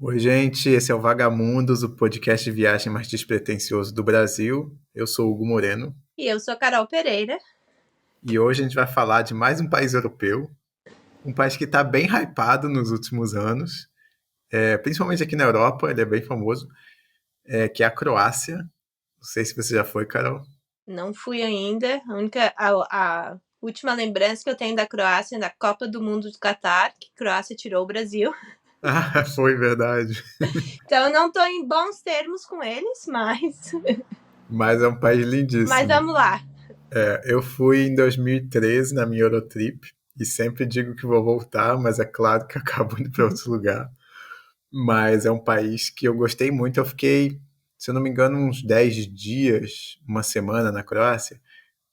Oi, gente, esse é o Vagamundos, o podcast de viagem mais despretensioso do Brasil. Eu sou o Hugo Moreno E eu sou Carol Pereira. e hoje a gente vai falar de mais um país europeu, um país que está bem hypado nos últimos anos, principalmente aqui na Europa, ele é bem famoso, que é a Croácia. Não sei se você já foi, Carol. Não fui ainda. A última lembrança que eu tenho da Croácia é da Copa do Mundo do Catar, que a Croácia tirou o Brasil. Ah, foi verdade. Então eu não estou em bons termos com eles, Mas é um país mas lindíssimo. vamos lá. Eu fui em 2013 na minha Eurotrip e sempre digo que vou voltar, mas é claro que acabo indo para outro lugar. Mas é um país que eu gostei muito. Eu fiquei, se eu não me engano, uns 10 dias, uma semana na Croácia.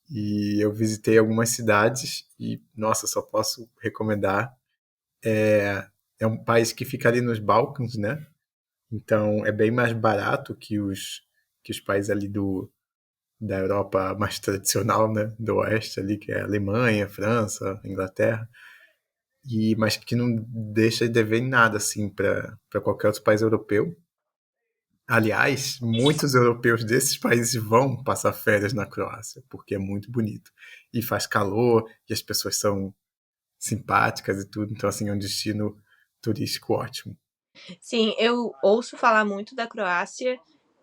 E eu visitei algumas cidades e, nossa, só posso recomendar. É um país que fica ali nos Balcãs, né? Então é bem mais barato que os países ali da Europa mais tradicional, né? Do Oeste ali, que é Alemanha, França, Inglaterra. Mas que não deixa de dever em nada, assim, para qualquer outro país europeu. Aliás, muitos europeus desses países vão passar férias na Croácia, porque é muito bonito. E faz calor, e as pessoas são simpáticas e tudo, então assim, é um destino turístico ótimo. Sim, eu ouço falar muito da Croácia.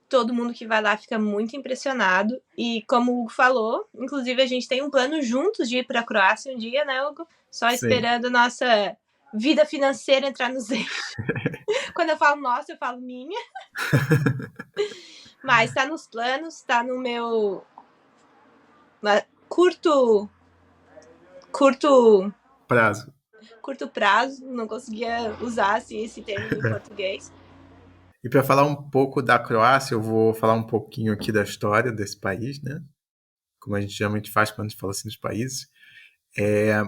Todo mundo que vai lá fica muito impressionado. E como o Hugo falou, inclusive a gente tem um plano juntos de ir para a Croácia um dia, né, Hugo? Só Sim. esperando a nossa vida financeira entrar nos eixos. Quando eu falo nossa, eu falo minha. Mas tá nos planos, tá no meu curto curto Prazo. curto prazo, não conseguia usar assim, esse termo em português. E para falar um pouco da Croácia, eu vou falar um pouquinho aqui da história desse país, né? Como a gente geralmente faz quando a gente fala assim dos países. É,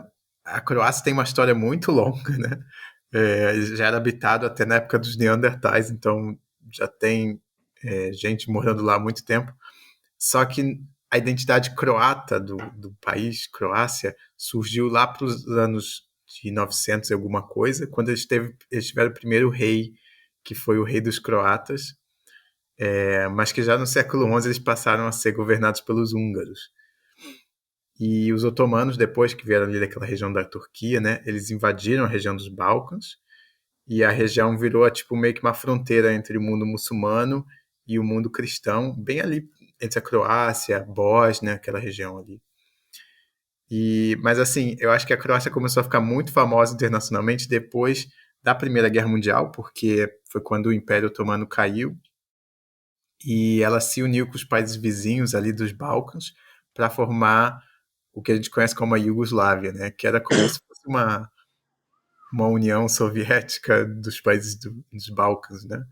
a Croácia tem uma história muito longa, né? Já era habitado até na época dos Neandertais, então já tem gente morando lá há muito tempo. Só que a identidade croata do país, Croácia, surgiu lá para os anos de 900 e alguma coisa, quando eles tiveram o primeiro rei, que foi o rei dos croatas, mas que já no século XI eles passaram a ser governados pelos húngaros. E os otomanos, depois que vieram ali daquela região da Turquia, né, eles invadiram a região dos Balcãs, e a região virou tipo meio que uma fronteira entre o mundo muçulmano e o mundo cristão, bem ali entre a Croácia, Bósnia, aquela região ali. Mas assim, eu acho que a Croácia começou a ficar muito famosa internacionalmente depois da Primeira Guerra Mundial, porque foi quando o Império Otomano caiu e ela se uniu com os países vizinhos ali dos Balcãs para formar o que a gente conhece como a Iugoslávia, né? Que era como se fosse uma União Soviética dos países dos Balcãs, né?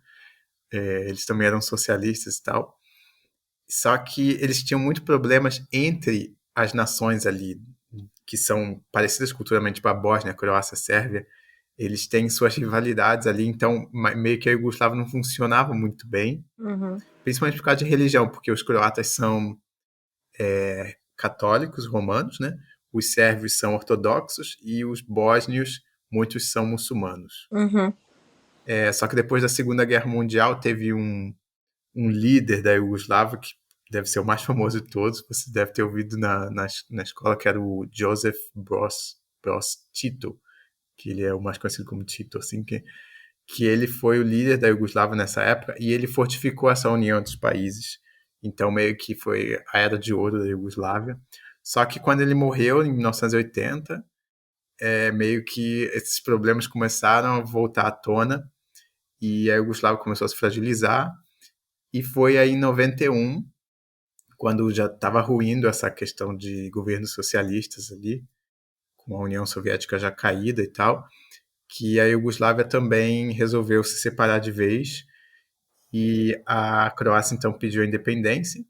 Eles também eram socialistas e tal. Só que eles tinham muitos problemas entre as nações ali, que são parecidas culturalmente, tipo a Bósnia, a Croácia, a Sérvia. Eles têm suas rivalidades ali, então meio que a Iugoslávia não funcionava muito bem, Uhum. principalmente por causa de religião, porque os croatas são católicos romanos, né? Os sérvios são ortodoxos e os bósnios, muitos são muçulmanos. Uhum. Só que depois da Segunda Guerra Mundial teve um líder da Iugoslávia, que deve ser o mais famoso de todos, você deve ter ouvido na escola, que era o Joseph Broz Tito, que ele é o mais conhecido como Tito, assim, que ele foi o líder da Iugoslávia nessa época e ele fortificou essa união entre os países. Então, meio que foi a era de ouro da Iugoslávia. Só que quando ele morreu, em 1980, meio que esses problemas começaram a voltar à tona e a Iugoslávia começou a se fragilizar. E foi aí em 91, quando já estava ruindo essa questão de governos socialistas ali, com a União Soviética já caída e tal, que a Iugoslávia também resolveu se separar de vez e a Croácia então pediu a independência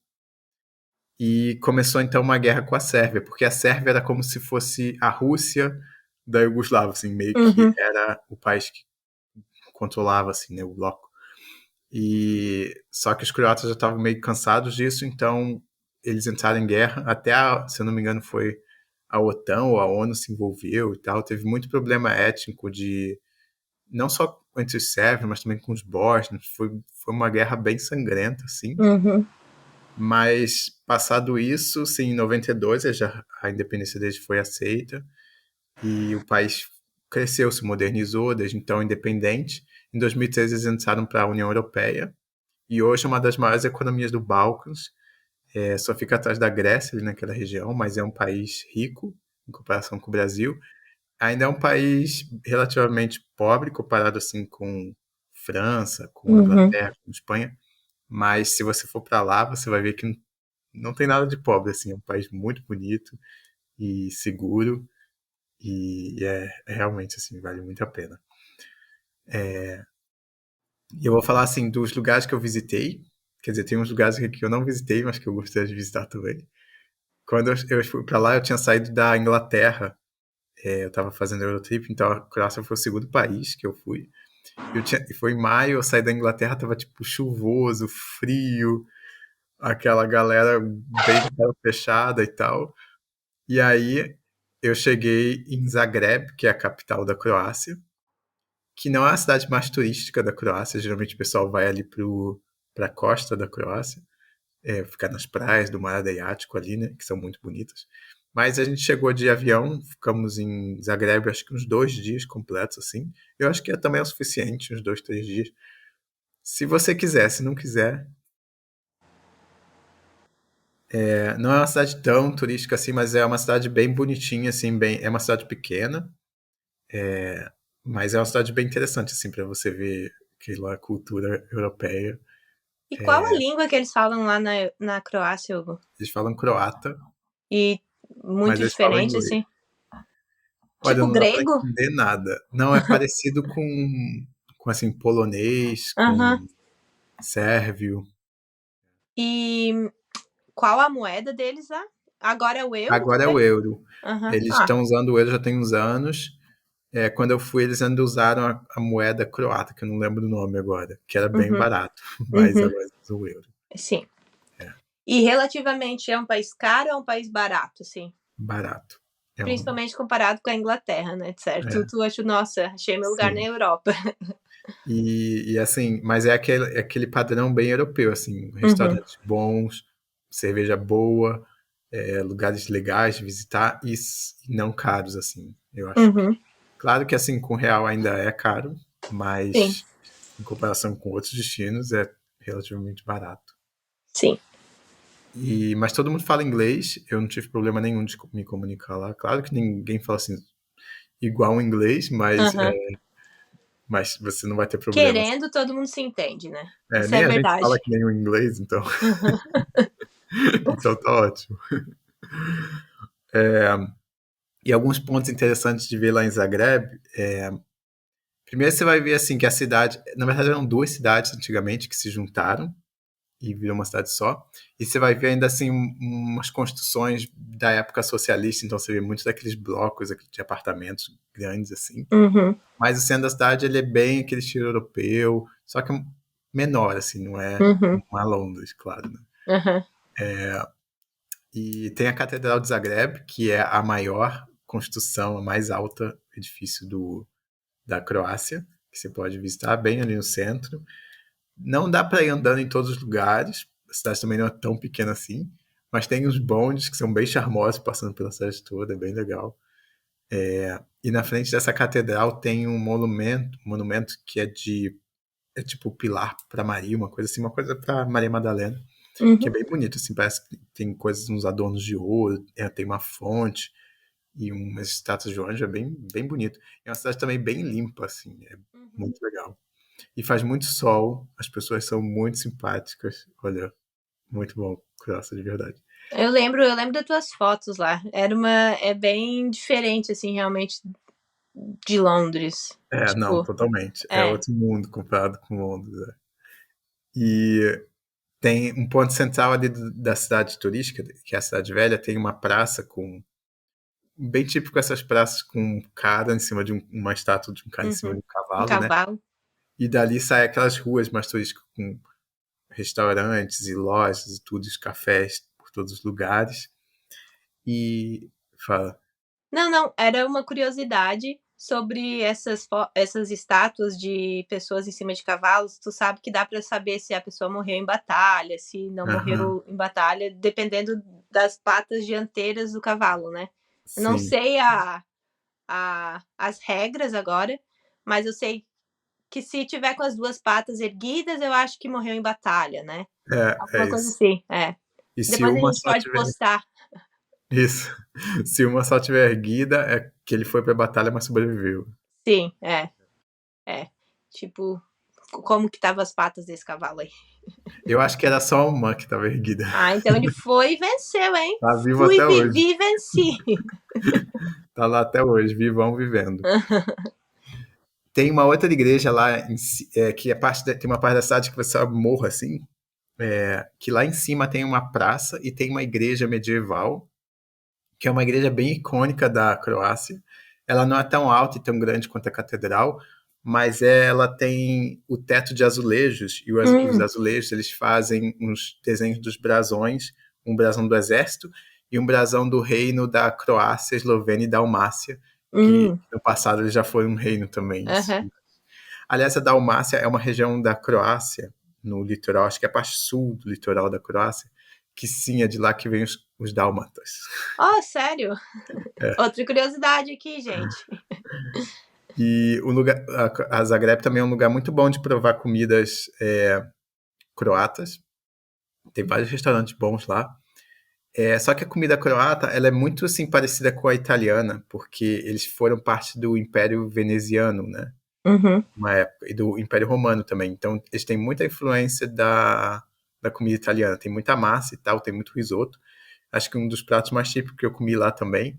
e começou então uma guerra com a Sérvia, porque a Sérvia era como se fosse a Rússia da Iugoslávia, assim, meio que Uhum. era o país que controlava assim, né, o bloco. E só que os croatas já estavam meio cansados disso, então eles entraram em guerra. Até, se eu não me engano, foi a OTAN ou a ONU se envolveu e tal. Teve muito problema étnico de não só entre os sérvios, mas também com os bósnios. Foi uma guerra bem sangrenta, assim. Uhum. Mas, passado isso, sim, em 92, a independência deles foi aceita e o país cresceu, se modernizou, desde então independente. Em 2013, eles entraram para a União Europeia e hoje é uma das maiores economias do Balcãs. Só fica atrás da Grécia, ali naquela região, mas é um país rico em comparação com o Brasil. Ainda é um país relativamente pobre comparado assim com França, com Uhum. Inglaterra, com Espanha, mas se você for para lá, você vai ver que não tem nada de pobre, assim, é um país muito bonito e seguro e é realmente assim, vale muito a pena. E eu vou falar assim dos lugares que eu visitei, quer dizer, tem uns lugares aqui que eu não visitei, mas que eu gostaria de visitar também. Quando eu fui para lá, eu tinha saído da Inglaterra, eu estava fazendo Eurotrip, então a Croácia foi o segundo país que eu fui. E foi em maio, eu saí da Inglaterra, tava tipo chuvoso, frio, aquela galera bem de cara fechada e tal. E aí eu cheguei em Zagreb, que é a capital da Croácia, que não é a cidade mais turística da Croácia. Geralmente o pessoal vai ali pra costa da Croácia, ficar nas praias do Mar Adriático ali, né, que são muito bonitas. Mas a gente chegou de avião, ficamos em Zagreb acho que uns 2 dias completos, assim. Eu acho que também é o suficiente, uns 2, 3 dias. Se você quiser, se não quiser, não é uma cidade tão turística assim, mas é uma cidade bem bonitinha, assim, é uma cidade pequena, mas é uma cidade bem interessante, assim, para você ver aquela cultura europeia. E qual a língua que eles falam lá na Croácia, Hugo? Eles falam croata, E mas muito eles falam diferente, inglês. assim? Olha, Tipo não dá para grego? entender nada. Não é parecido com assim, polonês, Aham. com sérvio. E qual a moeda deles lá? Agora é o euro, tu Agora é o falou? euro. Aham. Eles Ah. estão usando o euro já tem uns anos. Quando eu fui, eles ainda usaram a moeda croata, que eu não lembro o nome agora, que era bem Uhum. barato, mas Uhum. agora eles usam o euro. Sim. É, E relativamente é um país caro ou é um país barato, assim? barato. É um, Principalmente comparado com a Inglaterra, né? Certo? é, Tu achou, nossa, achei meu lugar na sim. Europa. E assim, mas é aquele padrão bem europeu, assim, Uhum. restaurantes bons, cerveja boa, lugares legais de visitar e não caros, assim, eu acho. Uhum. Claro que assim, com real ainda é caro, Sim. mas em comparação com outros destinos é relativamente barato. Sim. Mas todo mundo fala inglês, eu não tive problema nenhum de me comunicar lá. Claro que ninguém fala assim igual o inglês, mas, Uhum. mas você não vai ter problema. Querendo, todo mundo se entende, né? Isso é Nem a gente fala verdade. que nem o inglês, então, Uhum. então tá ótimo. É, e alguns pontos interessantes de ver lá em Zagreb. Primeiro você vai ver assim que a cidade, na verdade eram duas cidades antigamente que se juntaram e virou uma cidade só. E você vai ver ainda assim umas construções da época socialista, então você vê muitos daqueles blocos de apartamentos grandes assim. Uhum. Mas o centro da cidade ele é bem aquele estilo europeu, só que menor assim, Uhum. não é Londres, claro, né? Uhum. E tem a Catedral de Zagreb, que é a maior construção, a mais alta edifício da Croácia, que você pode visitar bem ali no centro. Não dá para ir andando em todos os lugares, a cidade também não é tão pequena assim, mas tem uns bondes que são bem charmosos passando pela cidade toda, é bem legal. E na frente dessa catedral tem um monumento que é tipo pilar para Maria, uma coisa para Maria Madalena, que é Uhum. bem bonito, assim, parece que tem coisas, uns adornos de ouro, tem uma fonte e umas estátuas de anjo, é bem, bem bonito. É uma cidade também bem limpa, assim, é Uhum. muito legal. E faz muito sol, as pessoas são muito simpáticas, olha, muito bom, graça de verdade. Eu lembro das tuas fotos lá. É bem diferente, assim, realmente, de Londres. Não, Tipo, totalmente. É é. outro mundo comparado com Londres. E tem um ponto central ali da cidade turística, que é a cidade velha, tem uma praça bem típico essas praças com um cara em cima de uma estátua de um cara em cima Uhum. de um Um cavalo, né? cavalo. E dali sai aquelas ruas mais turísticas com restaurantes e lojas e tudo, os cafés por todos os lugares. E fala, Não, não, era uma curiosidade. sobre essas estátuas de pessoas em cima de cavalos, tu sabe que dá para saber se a pessoa morreu em batalha, se não Aham, morreu em batalha, dependendo das patas dianteiras do cavalo, né? Eu não sim. sei as regras agora, mas eu sei que se tiver com as duas patas erguidas, eu acho que morreu em batalha, né? É Alguma coisa isso. assim, é. E se Depois a uma gente só pode tiver. postar. Isso. Se uma só tiver erguida, é que ele foi pra batalha, mas sobreviveu. Sim, é. Tipo, como que tava as patas desse cavalo aí? Eu acho que era só uma que tava erguida. Ah, então ele foi e venceu, hein? Tá vivo Fui, até hoje. vivi e venci. Tá lá até hoje, vivão vivendo. Tem uma outra igreja lá, que é tem uma parte da cidade que você sobe morro assim, que lá em cima tem uma praça e tem uma igreja medieval, que é uma igreja bem icônica da Croácia. Ela não é tão alta e tão grande quanto a catedral, mas ela tem o teto de azulejos, e os Hum, azulejos eles fazem uns desenhos dos brasões, um brasão do exército e um brasão do reino da Croácia, Eslovênia e Dalmácia, que hum, no passado ele já foi um reino também. aham. Aliás, a Dalmácia é uma região da Croácia, no litoral, acho que é a parte sul do litoral da Croácia, que sim, é de lá que vem os dálmatas. Oh, sério? Outra curiosidade aqui, gente. E o lugar, a Zagreb também é um lugar muito bom de provar comidas croatas. Tem vários restaurantes bons lá. Só que a comida croata ela é muito assim parecida com a italiana, porque eles foram parte do Império Veneziano, né? Uhum. Uma época, e do Império Romano também. Então eles têm muita influência da comida italiana. Tem muita massa e tal, tem muito risoto. Acho que um dos pratos mais típicos que eu comi lá também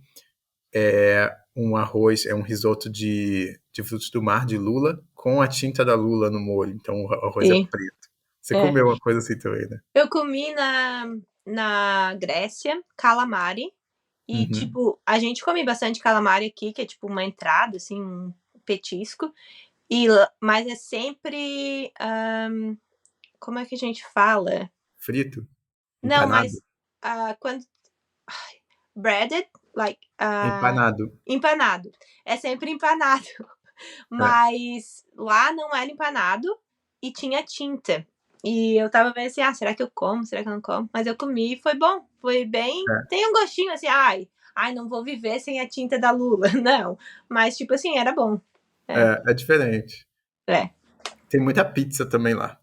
é um arroz, é um risoto de frutos do mar, de lula, com a tinta da lula no molho. Então o arroz é Sim, preto. Você é. comeu uma coisa assim também, né? Eu comi na Grécia, calamari. E, Uhum. tipo, a gente come bastante calamari aqui, que é tipo uma entrada, assim, um petisco. Mas é sempre. Como é que a gente fala? Frito? Não, Empanado? mas quando. Breaded, like. Empanado. Empanado. É sempre empanado. É, Mas lá não era empanado e tinha tinta. E eu tava vendo assim, será que eu como? Será que eu não como? Mas eu comi e foi bom. Foi bem. é, Tem um gostinho assim, ai, não vou viver sem a tinta da Lula. Não. Mas, tipo assim, era bom. É. é diferente. É. Tem muita pizza também lá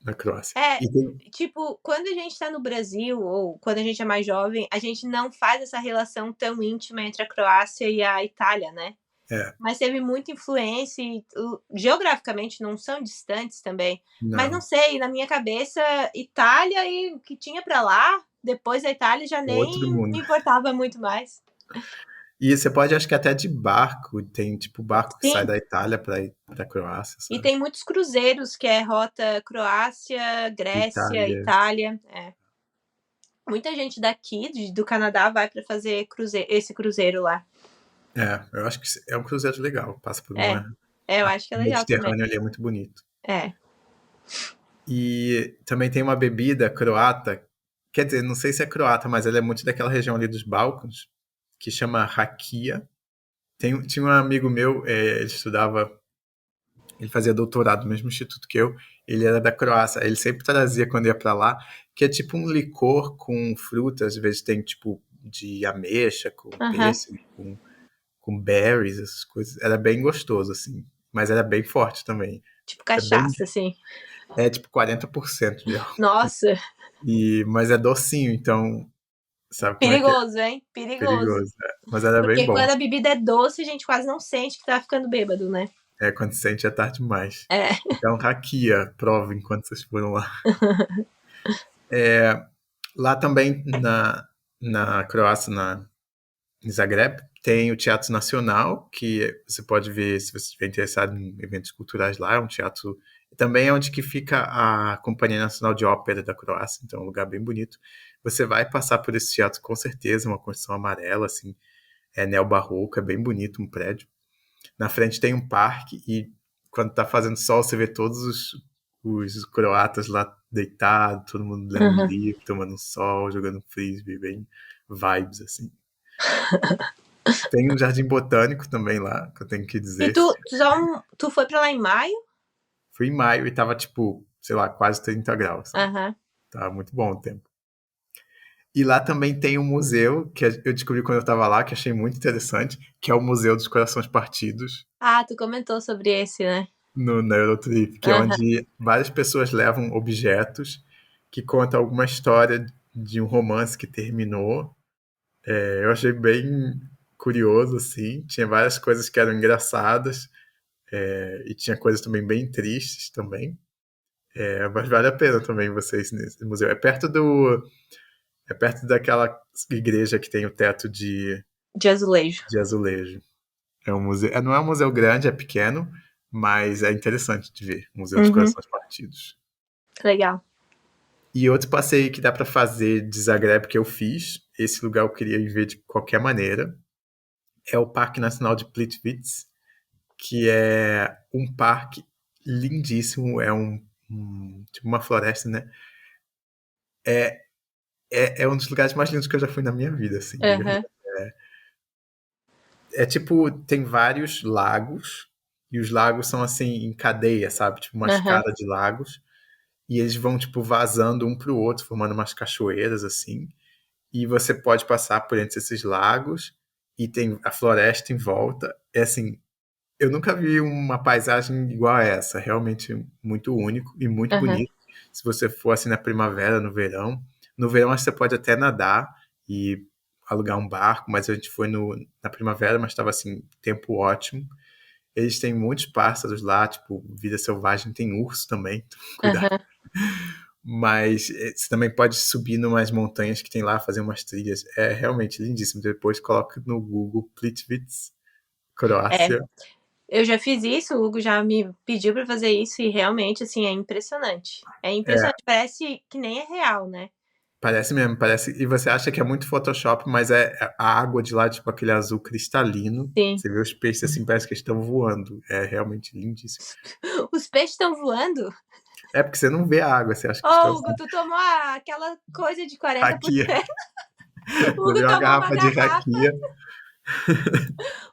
na Croácia. É, E tem, tipo, quando a gente tá no Brasil, ou quando a gente é mais jovem, a gente não faz essa relação tão íntima entre a Croácia e a Itália, né? é, Mas teve muita influência e geograficamente não são distantes também. Mas não não, sei, na minha cabeça, Itália e o que tinha para lá, depois da Itália já é outro nem mundo. me importava muito mais. E você pode, acho que até de barco, tem tipo barco que sai Sim, da Itália para ir para Croácia, e sabe? tem muitos cruzeiros que é rota Croácia, Grécia, Itália. Itália. É. Muita gente daqui, do Canadá, vai para fazer esse cruzeiro lá. Eu acho que é um cruzeiro legal, passa por É, uma. eu acho que é O legal também. Mediterrâneo ali é muito bonito. É. E também tem uma bebida croata, quer dizer, não sei se é croata, mas ela é muito daquela região ali dos Balcãs, que chama rakia. Tinha um amigo meu, ele estudava, ele fazia doutorado no mesmo instituto que eu, ele era da Croácia, ele sempre trazia quando ia para lá, que é tipo um licor com frutas, às vezes tem tipo de ameixa, com Aham. pêssego, com berries, essas coisas. Era bem gostoso, assim, mas era bem forte também. Tipo É bem, cachaça, assim. tipo 40% de álcool. Nossa, Mas é docinho, então sabe como é que é? perigoso, hein? Perigoso. Perigoso. Mas era bem Porque bom. quando a bebida é doce, a gente quase não sente que tá ficando bêbado, né? Quando sente é tarde demais. É. Então, raquia, prova enquanto vocês foram lá. Lá também na Croácia, em Zagreb, tem o Teatro Nacional, que você pode ver se você estiver interessado em eventos culturais lá. É um teatro. Também é onde que fica a Companhia Nacional de Ópera da Croácia, então é um lugar bem bonito. Você vai passar por esse teatro com certeza, uma construção amarela, assim, neobarroco, é bem bonito, um prédio. Na frente tem um parque e quando tá fazendo sol, você vê todos os croatas lá deitados, todo mundo lendo Uhum. livro, tomando sol, jogando frisbee, bem vibes, assim. Tem um jardim botânico também lá, que eu tenho que E dizer. tu foi pra lá em maio? Fui em maio e tava, tipo, sei lá, quase 30 graus, sabe? Aham. Tava muito bom o tempo. E lá também tem um museu que eu descobri quando eu tava lá, que achei muito interessante, que é o Museu dos Corações Partidos, Ah, tu comentou sobre esse, né? na Eurotrip, que é Aham. onde várias pessoas levam objetos que contam alguma história de um romance que terminou. Eu achei bem curioso, assim. Tinha várias coisas que eram engraçadas, e tinha coisas também bem tristes também. Mas vale a pena também vocês nesse museu. É perto daquela igreja que tem o teto De azulejo. de azulejo. É um museu, não é um museu grande, é pequeno, mas é interessante de ver. Museu dos Uhum. Corações Partidos. Legal. E outro passeio que dá para fazer de Zagreb que eu fiz, esse lugar eu queria ir ver de qualquer maneira, é o Parque Nacional de Plitvice, que é um parque lindíssimo, é tipo uma floresta, né? É um dos lugares mais lindos que eu já fui na minha vida, assim, de verdade. Aham. É tipo, tem vários lagos, e os lagos são assim, em cadeia, sabe? Tipo uma Aham. escada de lagos, e eles vão, tipo, vazando um pro outro, formando umas cachoeiras, assim. E você pode passar por entre esses lagos, e tem a floresta em volta. É assim, eu nunca vi uma paisagem igual a essa, realmente muito único e muito Aham. bonito. Se você for assim na primavera, no verão. No verão acho que você pode até nadar e alugar um barco, mas a gente foi na primavera, mas estava assim, tempo ótimo. Eles têm muitos pássaros lá, tipo, vida selvagem, tem urso também, então, cuidado. Aham. Mas você também pode subir numas montanhas que tem lá, fazer umas trilhas. É realmente lindíssimo. Depois coloca no Google Plitvice, É. Croácia. Eu já fiz isso, o Hugo já me pediu pra fazer isso e realmente, assim, é impressionante. É É, impressionante. Parece que nem é real, né? parece mesmo, parece. E você acha que é muito Photoshop, mas é a água de lá, tipo aquele azul cristalino. Sim. Você vê os peixes assim, parece que eles estão voando. É realmente lindíssimo. Os peixes estão voando? É porque você não vê a água, você acha que estão Ô, assim, Hugo, tu tomou aquela coisa de 40%. raquia. O Hugo Levei uma tomou uma garrafa de garrafa. raquia.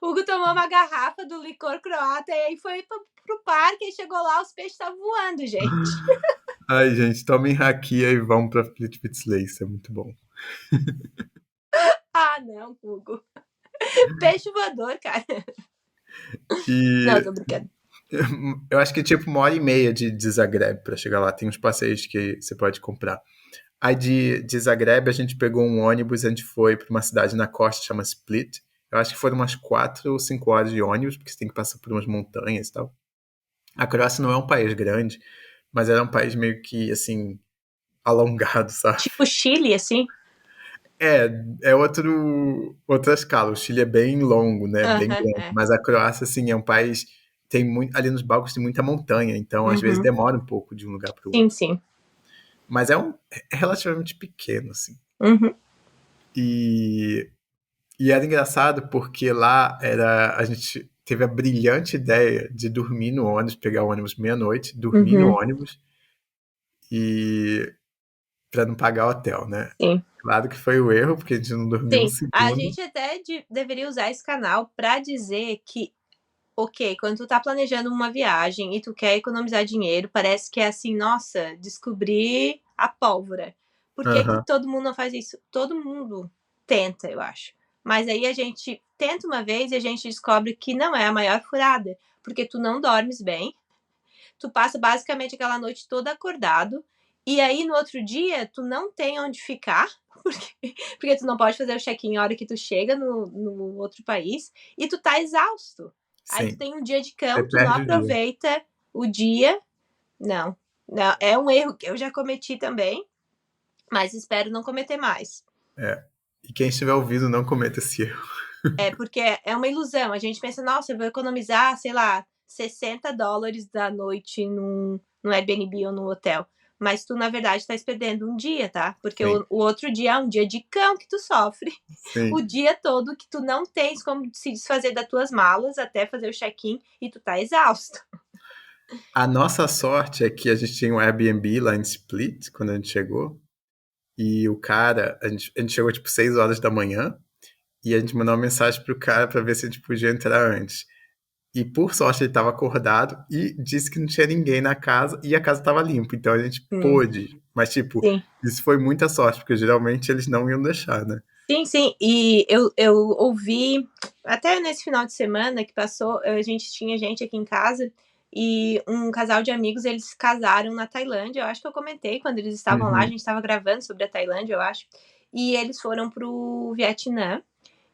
O Hugo tomou uma garrafa do licor croata e aí foi pro parque e chegou lá, os peixes estavam voando, gente. Ai, gente, tomem raquia e vão pra Plitvice Lace, é muito bom. Ah, não, Hugo. Peixe voador, cara. Não, E tô brincando. eu acho que tipo 1 hora e meia de Zagreb pra chegar lá. Tem uns passeios que você pode comprar. Aí de Zagreb a gente pegou um ônibus, a gente foi pra uma cidade na costa, chama Split. Eu acho que foram umas 4 ou 5 horas de ônibus, porque você tem que passar por umas montanhas e tal. A Croácia não é um país grande, mas era um país meio que, assim, alongado, sabe? Tipo Chile, assim. É, é outra escala. O Chile é bem longo, né? Bem Aham, grande. é. Mas a Croácia, assim, é um país. Tem muito, ali nos Balcãs tem muita montanha, então às vezes Uhum. demora um pouco de um lugar para o Sim, outro. sim. Mas é relativamente pequeno, assim. Uhum. E, e era engraçado porque lá a gente teve a brilhante ideia de dormir no ônibus, pegar o ônibus meia-noite, dormir no Uhum. ônibus e para não pagar hotel, né? Sim. Claro que foi o erro, porque a gente não dormiu um Sim. A segundo. gente até deveria usar esse canal pra dizer que, ok, quando tu tá planejando uma viagem e tu quer economizar dinheiro, parece que é assim, nossa, descobrir a pólvora. Por que que Aham. todo mundo não faz isso? Todo mundo tenta, eu acho. Mas aí a gente tenta uma vez e a gente descobre que não é a maior furada, porque tu não dormes bem, tu passa basicamente aquela noite toda acordado, e aí no outro dia tu não tem onde ficar, porque tu não pode fazer o check-in a hora que tu chega no outro país, e tu tá exausto. Aí tu Sim, tem um dia de você cão, tu não perde o dia. aproveita o dia. Não, não, é um erro que eu já cometi também, mas espero não cometer mais. É. E quem estiver ouvindo, não cometa esse erro. É porque é uma ilusão. A gente pensa, nossa, eu vou economizar, sei lá, US$ 60 da noite num Airbnb ou num hotel. Mas tu, na verdade, tá perdendo um dia, tá? Porque Sim, o outro dia é um dia de cão que tu sofre. O sim. dia todo que tu não tens como se desfazer das tuas malas até fazer o check-in e tu tá exausto. A nossa sorte é que a gente tinha um Airbnb lá em Split, quando a gente chegou. E o cara, a gente chegou tipo 6 horas da manhã. e a gente mandou uma mensagem pro cara pra ver se a gente podia entrar antes. E por sorte ele estava acordado e disse que não tinha ninguém na casa e a casa estava limpa, então a gente Hum, pôde. Mas, tipo, sim. isso foi muita sorte, porque geralmente eles não iam deixar, né? Sim, sim. E eu ouvi, até nesse final de semana que passou, a gente tinha gente aqui em casa e um casal de amigos, eles casaram na Tailândia. Eu acho que eu comentei quando eles estavam lá, a Uhum. gente estava gravando sobre a Tailândia, eu acho. E eles foram pro Vietnã.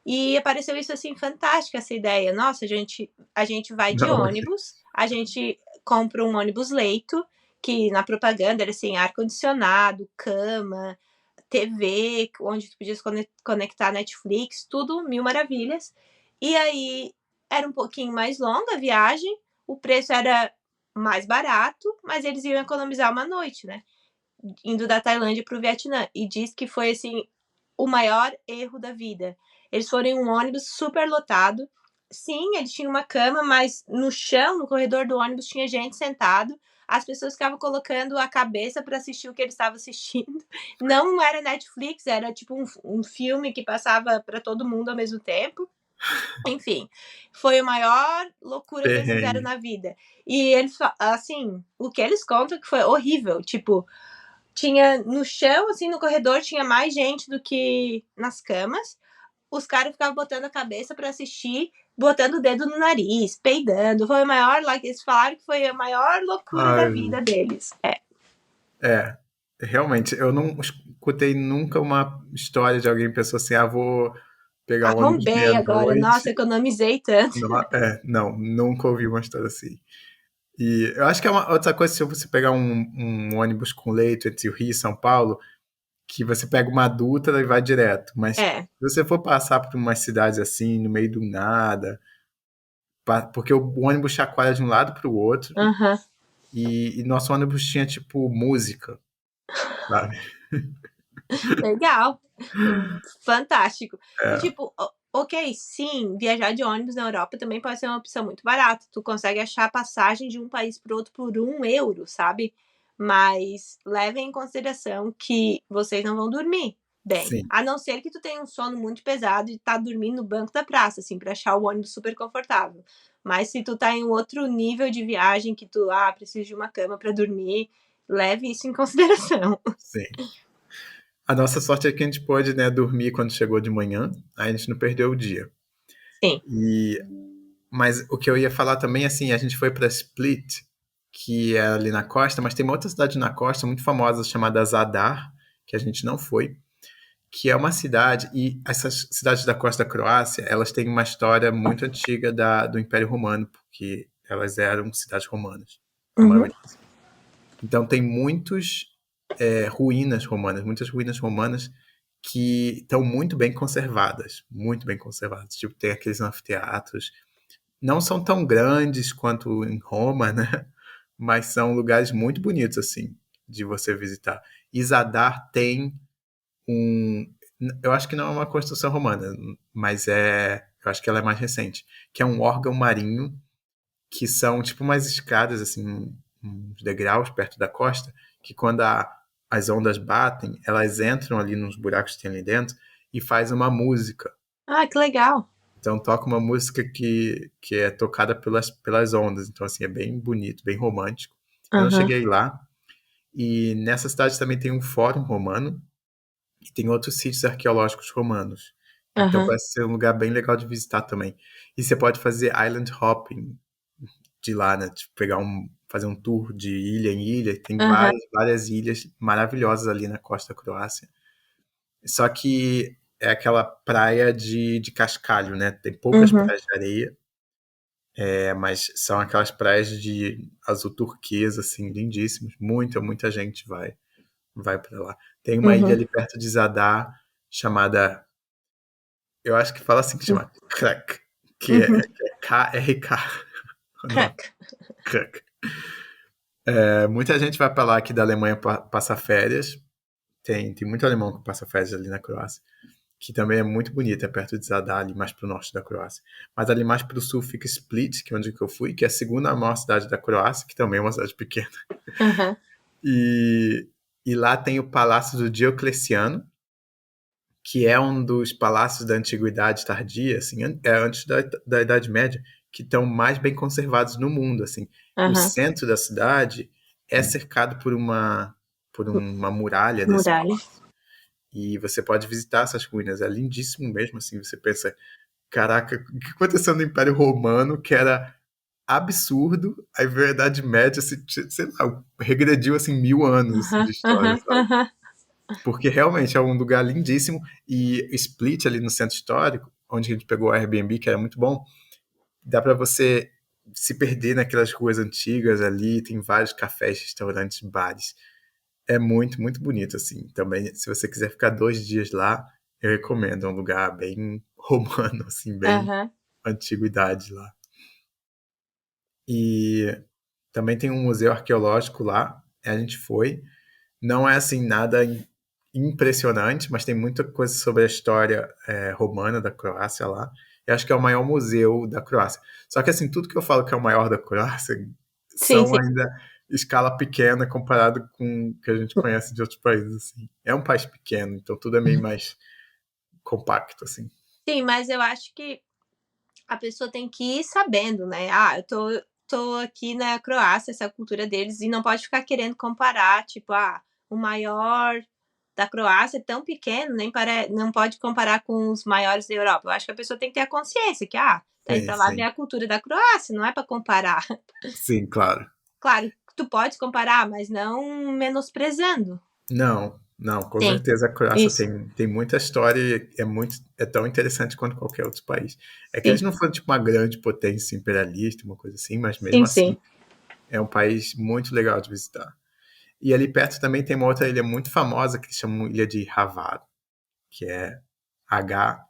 E apareceu isso assim, fantástica essa ideia. Nossa, a gente vai de Não, ônibus, a gente compra um ônibus leito, que na propaganda era assim, ar-condicionado, cama, TV, onde tu podias conectar Netflix, tudo mil maravilhas. E aí era um pouquinho mais longa a viagem, o preço era mais barato, mas eles iam economizar uma noite, né? Indo da Tailândia para o Vietnã. E diz que foi assim o maior erro da vida. Eles foram em um ônibus super lotado. Sim, eles tinham uma cama, mas no chão, no corredor do ônibus, tinha gente sentado. As pessoas ficavam colocando a cabeça para assistir o que eles estavam assistindo. Não era Netflix, era tipo um filme que passava para todo mundo ao mesmo tempo. Enfim, foi a maior loucura que eles fizeram perrengue. na vida. E eles, assim, o que eles contam que foi horrível. Tipo, tinha no chão, assim, no corredor, tinha mais gente do que nas camas. Os caras ficavam botando a cabeça para assistir, botando o dedo no nariz, peidando. Foi a maior, lá que eles falaram que foi a maior loucura da Ai, vida deles. É. é, realmente, eu não escutei nunca uma história de alguém que pensou assim, ah, vou pegar um ônibus Arrombei agora. meia-noite. Nossa, economizei tanto. Não, nunca ouvi uma história assim. E eu acho que é uma outra coisa se você pegar um ônibus com leito entre o Rio e São Paulo, que você pega uma Dutra e vai direto. Mas se É. você for passar por umas cidades assim, no meio do nada, porque o ônibus chacoalha de um lado para o outro, Aham. e nosso ônibus tinha tipo música, sabe? Legal. Fantástico. E É, tipo, ok, sim, viajar de ônibus na Europa também pode ser uma opção muito barata. Tu consegue achar passagem de um país para outro por 1 euro, sabe? Mas levem em consideração que vocês não vão dormir bem. sim, A não ser que tu tenha um sono muito pesado e tá dormindo no banco da praça, assim, para achar o ônibus super confortável. Mas se tu tá em um outro nível de viagem que tu, precisa de uma cama para dormir, leve isso em consideração. sim. A nossa sorte é que a gente pôde, né, dormir quando chegou de manhã, aí a gente não perdeu o dia. Sim. E, mas o que eu ia falar também, assim, a gente foi para Split, que é ali na costa, mas tem uma outra cidade na costa muito famosa chamada Zadar, que a gente não foi, que é uma cidade, e essas cidades da costa da Croácia, elas têm uma história muito antiga do Império Romano, porque elas eram cidades romanas, a Uhum. maioria. Então tem muitas ruínas romanas que estão muito bem conservadas. Tipo, tem aqueles anfiteatros, não são tão grandes quanto em Roma, né? Mas são lugares muito bonitos, assim, de você visitar. E Zadar tem um. Eu acho que não é uma construção romana, mas eu acho que ela é mais recente, que é um órgão marinho, que são tipo umas escadas, assim, uns degraus perto da costa, que quando as ondas batem, elas entram ali nos buracos que tem ali dentro e faz uma música. Ah, que legal. Então toca uma música que é tocada pelas ondas. Então, assim, é bem bonito, bem romântico. Eu não Aham, cheguei lá. E nessa cidade também tem um fórum romano e tem outros sítios arqueológicos romanos. Então aham, parece ser um lugar bem legal de visitar também. E você pode fazer island hopping de lá, né? Tipo, fazer um tour de ilha em ilha. Tem aham, várias ilhas maravilhosas ali na costa da Croácia. Só que é aquela praia de cascalho, né? Tem poucas uhum. praias de areia. Mas são aquelas praias de azul turquesa, assim, lindíssimas. Muita gente vai para lá. Tem uma ilha Uhum. ali perto de Zadar chamada, eu acho que fala assim que chama Krak, que Uhum. é KRK, o nome. Crack. Krak. Muita gente vai para lá aqui da Alemanha passar férias. Tem muito alemão que passa férias ali na Croácia, que também é muito bonita, é perto de Zadar, ali mais para o norte da Croácia. Mas ali mais para o sul fica Split, que é onde que eu fui, que é a segunda maior cidade da Croácia, que também é uma cidade pequena. Aham. E, e lá tem o Palácio do Diocleciano, que é um dos palácios da antiguidade tardia, assim, antes da Idade Média, que estão mais bem conservados no mundo, assim. O Aham. centro da cidade é cercado por uma muralha desse Muralha. palácio. E você pode visitar essas ruínas, é lindíssimo mesmo, assim, você pensa, caraca, o que aconteceu no Império Romano que era absurdo, a Idade Média, sei lá, regrediu, assim, 1000 anos de Aham, história, aham, sabe? aham. Porque realmente é um lugar lindíssimo e Split ali no centro histórico, onde a gente pegou o Airbnb, que era muito bom, dá para você se perder naquelas ruas antigas ali, tem vários cafés, restaurantes, bares. É muito, muito bonito, assim. Também, se você quiser ficar 2 dias lá, eu recomendo. É um lugar bem romano, assim, bem Aham. antiguidade lá. E também tem um museu arqueológico lá. A gente foi. Não é, assim, nada impressionante, mas tem muita coisa sobre a história romana da Croácia lá. Eu acho que é o maior museu da Croácia. Só que, assim, tudo que eu falo que é o maior da Croácia Sim, são sim. ainda escala pequena comparado com o que a gente conhece de outros países, assim. É um país pequeno, então tudo é meio mais compacto, assim. Sim, mas eu acho que a pessoa tem que ir sabendo, né? Ah, eu tô aqui na Croácia, essa é a cultura deles, e não pode ficar querendo comparar, tipo, o maior da Croácia é tão pequeno, não pode comparar com os maiores da Europa. Eu acho que a pessoa tem que ter a consciência que, tá indo Sim, pra lá ver sim. a cultura da Croácia, não é pra comparar. Sim, claro. Claro, tu pode comparar, mas não menosprezando. Não, não, com Sim, certeza a Croácia isso. tem muita história e é tão interessante quanto qualquer outro país. É que Sim, eles não foram tipo uma grande potência imperialista, uma coisa assim, mas mesmo sim, assim sim. é um país muito legal de visitar. E ali perto também tem uma outra ilha muito famosa que se chama Ilha de Hvar, que é Hvar,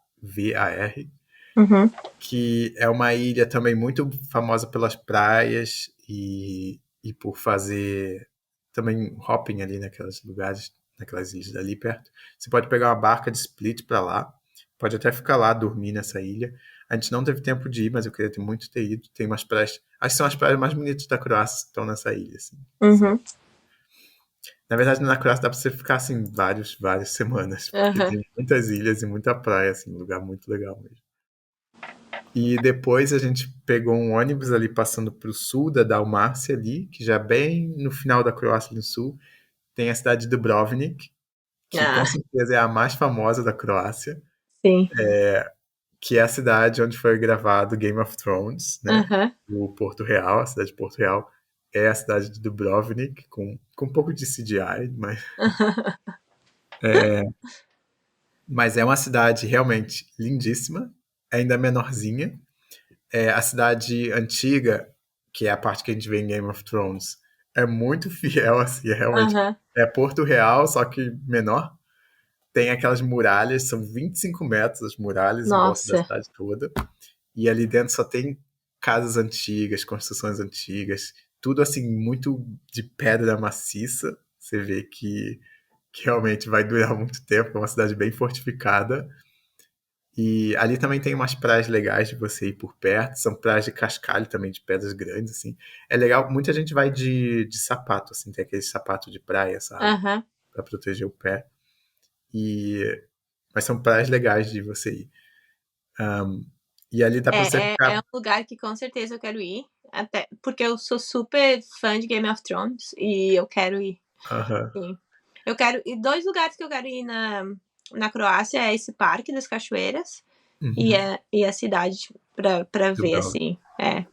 Uhum. que é uma ilha também muito famosa pelas praias e por fazer também hopping ali naqueles lugares, naquelas ilhas ali perto. Você pode pegar uma barca de Split para lá, pode até ficar lá dormir nessa ilha. A gente não teve tempo de ir, mas eu queria muito ter ido. Tem umas praias, acho que são as praias mais bonitas da Croácia, que estão nessa ilha, assim. Uhum. Na verdade, na Croácia dá pra você ficar assim várias semanas, porque Uhum. tem muitas ilhas e muita praia, assim, um lugar muito legal mesmo. E depois a gente pegou um ônibus ali passando para o sul da Dalmácia ali, que já bem no final da Croácia no sul, tem a cidade de Dubrovnik, que com Ah, certeza é a mais famosa da Croácia, sim. que é a cidade onde foi gravado Game of Thrones, né? Aham. O Porto Real, a cidade de Porto Real é a cidade de Dubrovnik, com um pouco de CGI, mas é uma cidade realmente lindíssima, ainda menorzinha. A cidade antiga, que é a parte que a gente vê em Game of Thrones, é muito fiel, assim, é realmente. Aham. É Porto Real, só que menor. Tem aquelas muralhas, são 25 metros as muralhas em volta da Nossa. cidade toda. E ali dentro só tem casas antigas, construções antigas, tudo assim, muito de pedra maciça. Você vê que realmente vai durar muito tempo, é uma cidade bem fortificada. E ali também tem umas praias legais de você ir por perto, são praias de cascalho também, de pedras grandes, assim. É legal, muita gente vai de sapato, assim, tem aquele sapato de praia, sabe? Aham. Pra proteger o pé. E... Mas são praias legais de você ir. E ali dá pra você É ficar. um lugar que com certeza eu quero ir. Até porque eu sou super fã de Game of Thrones e eu quero ir. Aham. Sim. Eu quero. E dois lugares que eu quero ir na Croácia é esse Parque das Cachoeiras Uhum. e a cidade pra ver, Dubrovnik. assim. É,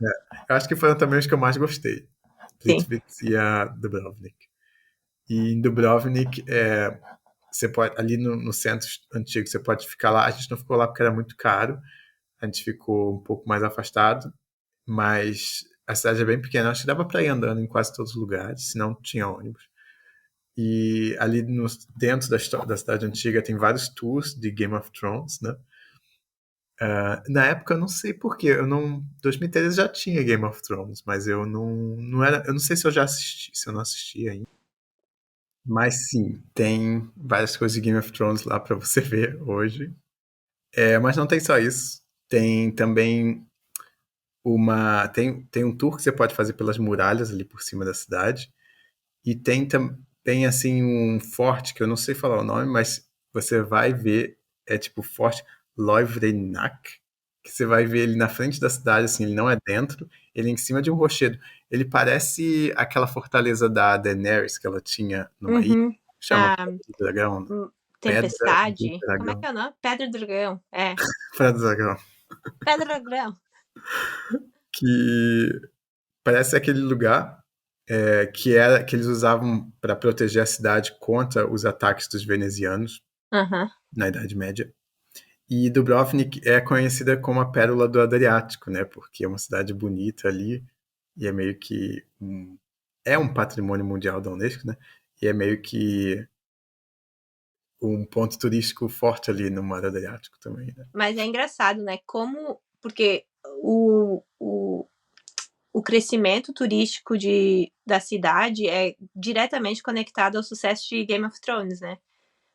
Eu acho que foram também os que eu mais gostei. sim. Plitvice e a Dubrovnik. E em Dubrovnik, você pode, ali no centro antigo, você pode ficar lá. A gente não ficou lá porque era muito caro. A gente ficou um pouco mais afastado, mas a cidade é bem pequena. Acho que dava para ir andando em quase todos os lugares, senão tinha ônibus. E ali dentro da cidade antiga tem vários tours de Game of Thrones, né? Na época eu não sei porquê, eu não, 2013 já tinha Game of Thrones, mas eu não era, eu não sei se eu já assisti, se eu não assisti ainda. Mas sim, tem várias coisas de Game of Thrones lá para você ver hoje. Mas não tem só isso. Tem também tem um tour que você pode fazer pelas muralhas ali por cima da cidade. E tem também assim um forte que eu não sei falar o nome, mas você vai ver. é tipo o Forte Loivrenac, que você vai ver ele na frente da cidade, assim, ele não é dentro, ele é em cima de um rochedo. Ele parece aquela fortaleza da Daenerys que ela tinha numa ilha, Uhum. chama A Pedra do Dragão, né? Pedra do Tempestade. Como é que Dragão. é o nome? Pedra do Dragão. É. Pedra do Dragão. Pedra do Dragão. Que parece aquele lugar que era que eles usavam para proteger a cidade contra os ataques dos venezianos Aham. na Idade Média. E Dubrovnik é conhecida como a Pérola do Adriático, né? Porque é uma cidade bonita ali e é meio que é um patrimônio mundial da Unesco, né? E é meio que um ponto turístico forte ali no Mar Adriático também, né? Mas é engraçado, né? Como. Porque o crescimento turístico da cidade é diretamente conectado ao sucesso de Game of Thrones, né?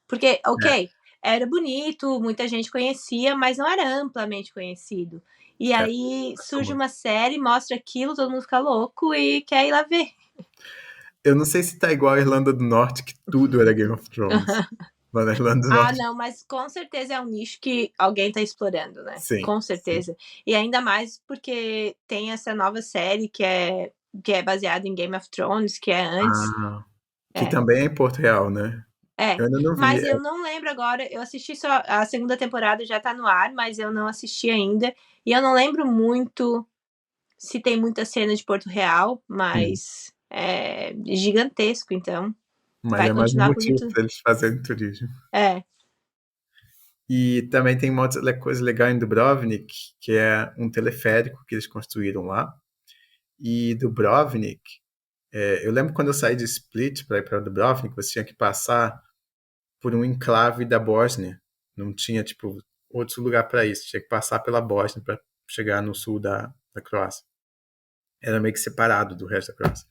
Porque, É, ok, era bonito, muita gente conhecia, mas não era amplamente conhecido. E é, aí surge famoso. uma série, mostra aquilo, todo mundo fica louco e quer ir lá ver. Eu não sei se tá igual a Irlanda do Norte, que tudo era Game of Thrones. Mas na Irlanda do Ah, Norte, não, mas com certeza é um nicho que alguém tá explorando, né? sim, Com sim. certeza. E ainda mais porque tem essa nova série que é baseada em Game of Thrones, que é antes. Ah, que É. também é em Porto Real, né? É, Eu ainda não vi. mas eu não lembro agora. Eu assisti só a segunda temporada, já tá no ar, mas eu não assisti ainda. E eu não lembro muito se tem muita cena de Porto Real, mas é gigantesco, então Mas vai é mais um continuar por motivo muito. para eles fazerem turismo. É. E também tem uma outra coisa legal em Dubrovnik, que é um teleférico que eles construíram lá. E Dubrovnik, eu lembro quando eu saí de Split para ir para Dubrovnik, você tinha que passar por um enclave da Bósnia. Não tinha, tipo, outro lugar para isso. Tinha que passar pela Bósnia para chegar no sul da Croácia. Era meio que separado do resto da Croácia.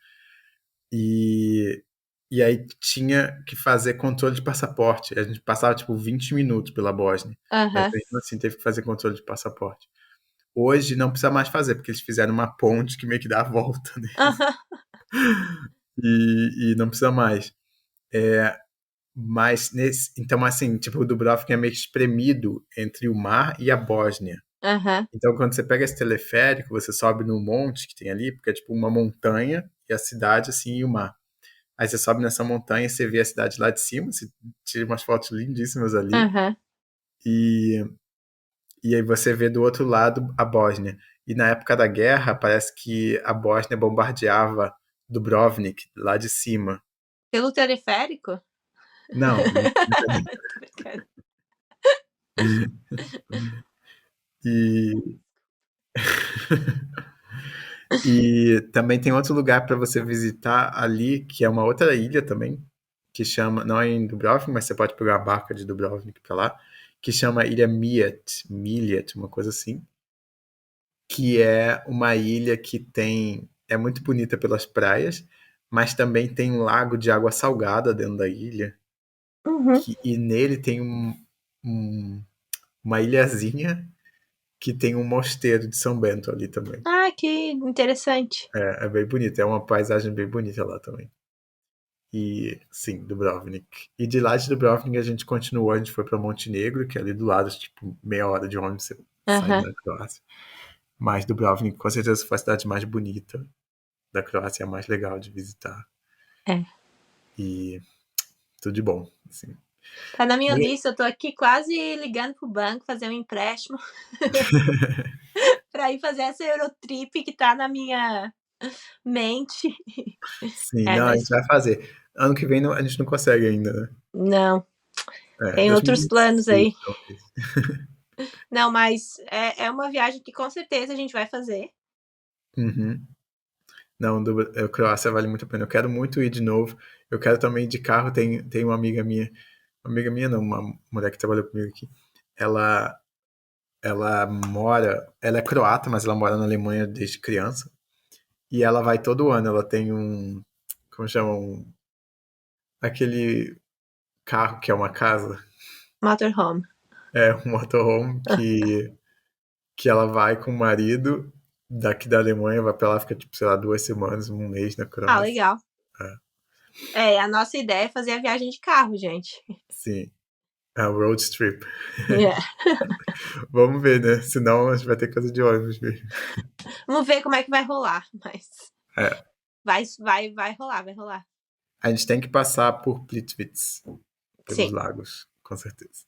E, e aí tinha que fazer controle de passaporte. A gente passava, tipo, 20 minutos pela Bósnia. Mas Aham. mesmo assim teve que fazer controle de passaporte. Hoje não precisa mais fazer, porque eles fizeram uma ponte que meio que dá a volta, né? Aham. E não precisa mais. Mas então, assim, tipo, o Dubrovnik é meio que espremido entre o mar e a Bósnia. Aham. Então, quando você pega esse teleférico, você sobe no monte que tem ali, porque é tipo uma montanha e a cidade, assim, e o mar. Aí você sobe nessa montanha e você vê a cidade lá de cima, você tira umas fotos lindíssimas ali, Aham. e, e aí você vê do outro lado a Bósnia. E na época da guerra, parece que a Bósnia bombardeava Dubrovnik lá de cima. Pelo teleférico? Não, não. Tô brincando. E, e também tem outro lugar para você visitar ali, que é uma outra ilha também, que chama, não é em Dubrovnik, mas você pode pegar a barca de Dubrovnik para lá, que chama Ilha Miljet, uma coisa assim, que é uma ilha que é muito bonita pelas praias, mas também tem um lago de água salgada dentro da ilha, Uhum. e nele tem uma ilhazinha que tem um mosteiro de São Bento ali também. Ah, que interessante. É bem bonito, é uma paisagem bem bonita lá também. E sim, Dubrovnik. E de lá de Dubrovnik a gente continuou, a gente foi para Montenegro, que é ali do lado, tipo, meia hora de ônibus você saindo Aham. da Croácia. Mas Dubrovnik com certeza foi a cidade mais bonita da Croácia, é a mais legal de visitar. É. E tudo de bom, assim. Tá na minha E- lista, eu tô aqui quase ligando pro banco fazer um empréstimo pra ir fazer essa Eurotrip que tá na minha mente. Sim, É, não, a mas gente vai fazer. Ano que vem a gente não consegue ainda, né? não, tem outros planos 2026, aí. talvez. Não, mas é uma viagem que com certeza a gente vai fazer. Uhum. Não, a Croácia vale muito a pena. Eu quero muito ir de novo. Eu quero também ir de carro. Tem uma amiga minha não, uma mulher que trabalhou comigo aqui. Ela, ela é croata, mas ela mora na Alemanha desde criança. E ela vai todo ano. Ela tem como chama? Aquele carro que é uma casa. Motorhome. É um motorhome que ela vai com o marido daqui da Alemanha, vai pra lá, fica tipo, sei lá, 2 semanas, um mês na Ah, Croácia. legal. É, A nossa ideia é fazer a viagem de carro, gente. sim. A road trip. É. Vamos ver, né? Senão a gente vai ter coisa de ônibus mesmo. Vamos ver como é que vai rolar, mas É. vai rolar, vai rolar. A gente tem que passar por Plitvice, pelos Sim. lagos, com certeza.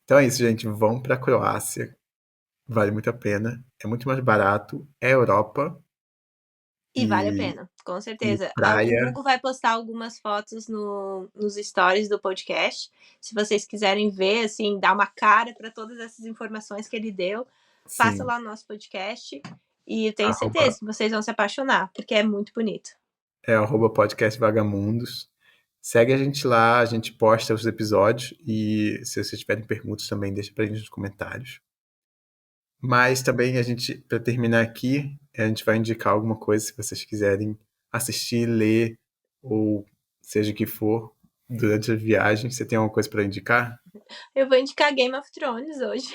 Então é isso, gente. Vão pra Croácia. Vale muito a pena. É muito mais barato. É Europa. E vale a E, pena, com e certeza. O praia. Hugo vai postar algumas fotos nos stories do podcast. Se vocês quiserem ver, assim, dar uma cara para todas essas informações que ele deu, passa Sim. lá no nosso podcast. E eu tenho Arroba, certeza que vocês vão se apaixonar, porque é muito bonito. @podcast Vagamundos. Segue a gente lá, a gente posta os episódios. E se vocês tiverem perguntas também, deixa pra gente nos comentários. Mas também a gente, para terminar aqui, a gente vai indicar alguma coisa se vocês quiserem assistir, ler ou seja o que for durante a viagem. Você tem alguma coisa para indicar? Eu vou indicar Game of Thrones hoje.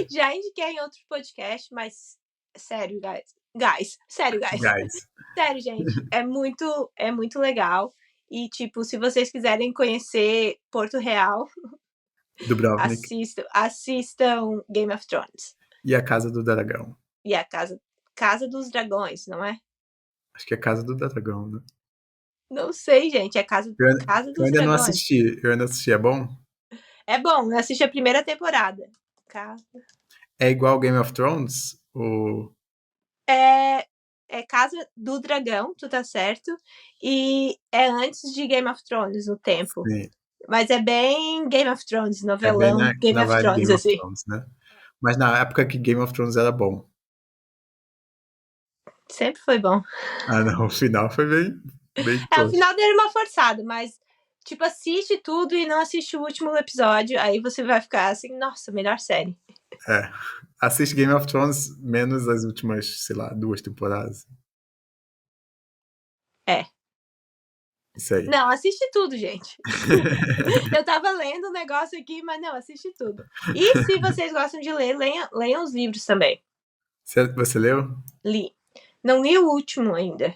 Já indiquei em outro podcast, mas sério, guys. Sério, guys. Guys, Sério, gente. É muito legal. E, tipo, se vocês quiserem conhecer Porto Real, Dubrovnik assistam Game of Thrones. e a Casa do Dragão. E a Casa dos Dragões, não é? Acho que é a Casa do Dragão, né? Não sei, gente. É Casa Eu dos ainda não Dragões. assisti. Eu ainda assisti. É bom? É bom, eu assisti a primeira temporada. É igual Game of Thrones? Ou... É Casa do Dragão, tu tá certo. E é antes de Game of Thrones, no tempo. Sim. Mas é bem Game of Thrones, É novelão bem Game na of vibe Thrones, Game of assim. Thrones, né? Mas na época que Game of Thrones era bom. Sempre foi bom. Ah, não. O final foi bem O tosco. final dele é uma forçada, mas, tipo, assiste tudo e não assiste o último episódio. Aí você vai ficar assim, nossa, melhor série. É. Assiste Game of Thrones menos as últimas, sei lá, 2 temporadas. É. Isso aí. Não, assiste tudo, gente. Eu tava lendo um negócio aqui, mas não, assiste tudo. E se vocês gostam de ler, leiam os livros também. Você leu? Li. Não li o último ainda.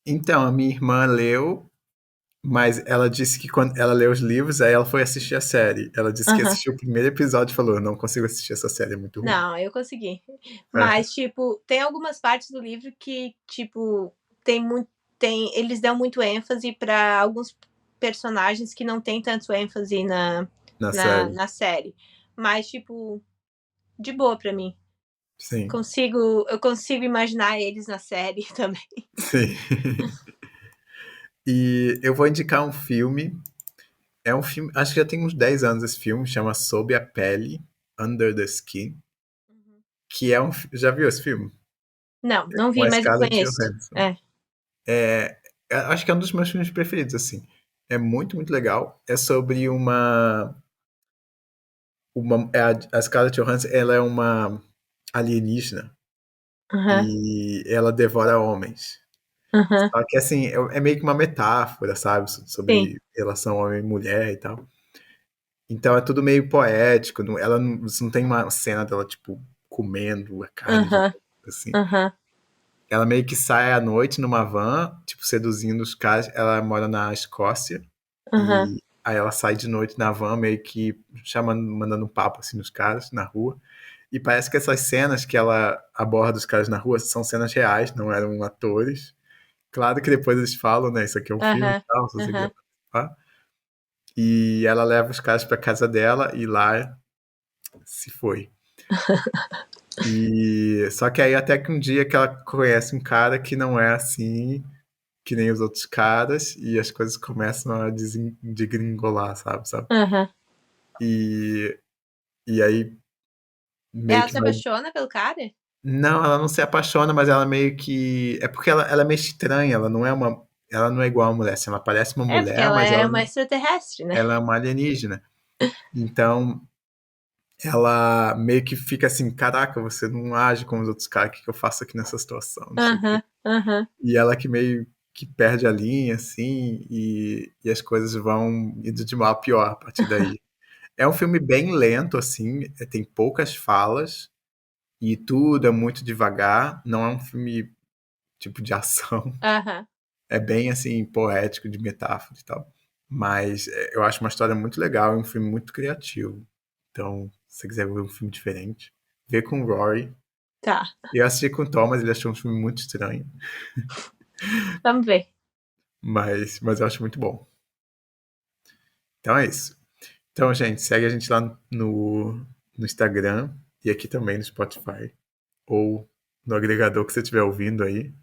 Então, a minha irmã leu, mas ela disse que quando ela leu os livros, aí ela foi assistir a série. Ela disse que assistiu o primeiro episódio e falou: "Eu não consigo assistir essa série, é muito ruim." Não, eu consegui. Mas, tipo, tem algumas partes do livro que, tipo, eles dão muito ênfase para alguns personagens que não tem tanto ênfase na série. Mas, tipo, de boa pra mim. Sim. Eu consigo imaginar eles na série também. Sim. E eu vou indicar um filme. É um filme, acho que já tem uns 10 anos esse filme, chama Sob a Pele, Under the Skin, que é um... Já viu esse filme? Não Com vi, a mas eu Scarlett conheço. Johansson. Acho que é um dos meus filmes preferidos, assim. É muito, muito legal. É sobre a Scarlett Johansson, ela é uma alienígena e ela devora homens. Só que, assim, é meio que uma metáfora, sabe? Sobre relação homem e mulher e tal. Então é tudo meio poético. Você não tem uma cena dela, tipo, comendo a carne, assim. Ela meio que sai à noite numa van, tipo, seduzindo os caras. Ela mora na Escócia. E aí ela sai de noite na van, meio que mandando um papo, assim, nos caras, na rua. E parece que essas cenas que ela aborda os caras na rua são cenas reais, não eram atores. Claro que depois eles falam, né? Isso aqui é um filme e tal, se você quiser participar. E ela leva os caras pra casa dela e lá se foi. E só que aí até que um dia que ela conhece um cara que não é assim que nem os outros caras e as coisas começam a degringolar, sabe? E aí meio Ela que se apaixona pelo cara? Não, ela não se apaixona, mas ela meio que... É porque ela é meio estranha, ela não é igual a mulher, assim, ela parece uma É, porque mulher, ela mas é uma extraterrestre, né? ela é uma alienígena. Então, ela meio que fica assim, caraca, você não age como os outros caras, o que eu faço aqui nessa situação? Não sei o quê. E ela que meio que perde a linha, assim, e as coisas vão indo de mal a pior a partir daí. É um filme bem lento, assim, tem poucas falas, e tudo é muito devagar, não é um filme tipo de ação. É bem, assim, poético, de metáfora e tal. Mas eu acho uma história muito legal e um filme muito criativo. Então, se você quiser ver um filme diferente, vê com o Rory. Tá, Eu assisti com o Thomas, ele achou um filme muito estranho, vamos ver. mas eu acho muito bom. Então é isso. Então, gente, segue a gente lá no Instagram e aqui também no Spotify ou no agregador que você estiver ouvindo aí.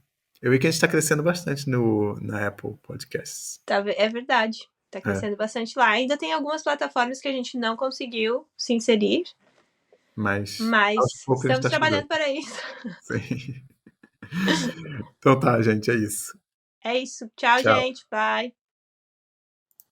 Eu vi que a gente está crescendo bastante na Apple Podcasts. É verdade. Tá É, crescendo bastante lá. Ainda tem algumas plataformas que a gente não conseguiu se inserir, mas aos mas poucos a gente estamos está trabalhando chegando. para isso. Sim. Então tá, gente, é isso. É isso. Tchau, Tchau. gente. Bye.